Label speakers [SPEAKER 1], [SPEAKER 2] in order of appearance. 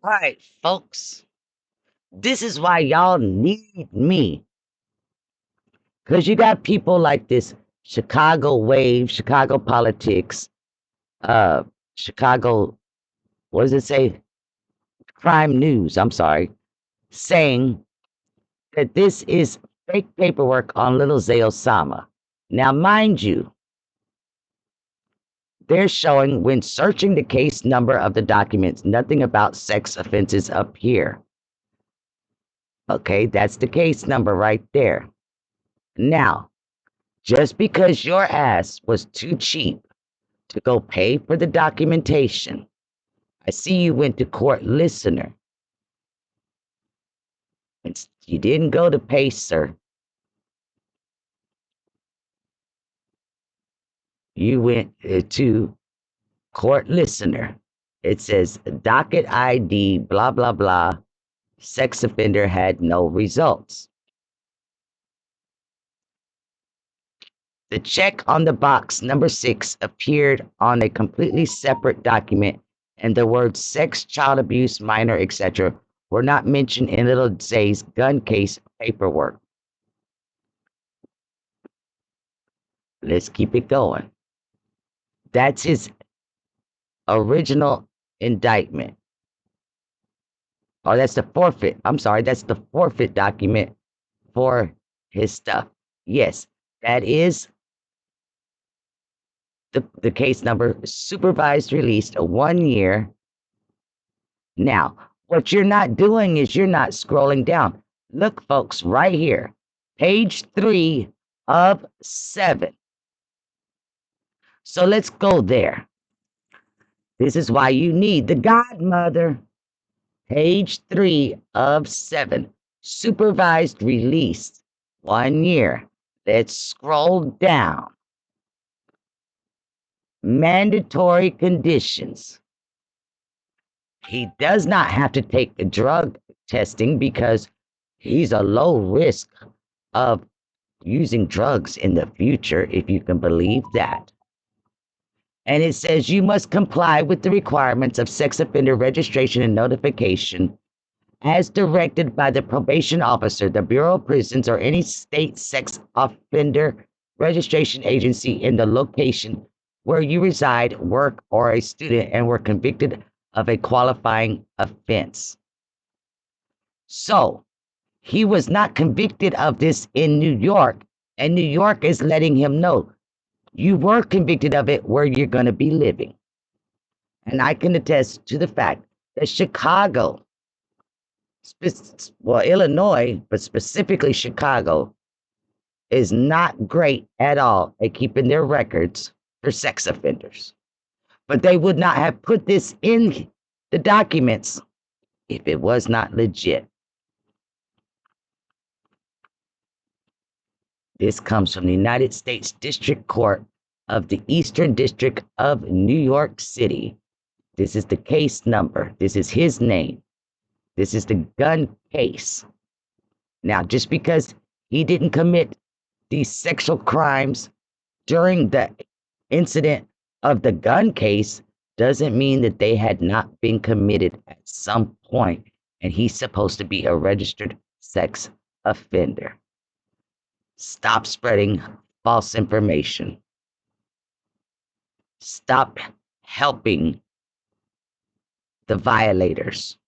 [SPEAKER 1] All right, folks. This is why y'all need me. Because you got people like this Chicago wave, Chicago politics, uh, Chicago, what does it say? Crime news, I'm sorry, saying that this is fake paperwork on little ZAY OSAMA. Now, mind you, they're showing when searching the case number of the documents, nothing about sex offenses appear. Okay, that's the case number right there. Now, just because your ass was too cheap to go pay for the documentation, I see you went to court listener. You didn't go to pay, sir. You went to court listener. It says docket ID, blah, blah, blah. Sex offender had no results. The check on the box number 6 appeared on a completely separate document, and the words sex, child abuse, minor, etc. were not mentioned in little Zay's gun case paperwork. Let's keep it going. That's his original indictment. Oh, that's the forfeit. I'm sorry, that's the forfeit document for his stuff. Yes, that is the case number, supervised release, 1 year. Now, what you're not doing is you're not scrolling down. Look, folks, right here, page 3 of 7. So let's go there. This is why you need the godmother. Page 3 of 7, supervised release, 1 year. Let's scroll down. Mandatory conditions. He does not have to take the drug testing because he's a low risk of using drugs in the future, if you can believe that. And it says you must comply with the requirements of sex offender registration and notification as directed by the probation officer, the Bureau of Prisons, or any state sex offender registration agency in the location where you reside, work, or a student and were convicted of a qualifying offense. So he was not convicted of this in New York, and New York is letting him know you were convicted of it where you're going to be living. And I can attest to the fact that Chicago, well, Illinois, but specifically Chicago, is not great at all at keeping their records for sex offenders. But they would not have put this in the documents if it was not legit. This comes from the United States District Court of the Eastern District of New York City. This is the case number. This is his name. This is the gun case. Now, just because he didn't commit these sexual crimes during the incident of the gun case doesn't mean that they had not been committed at some point, and he's supposed to be a registered sex offender. Stop spreading false information. Stop helping the violators.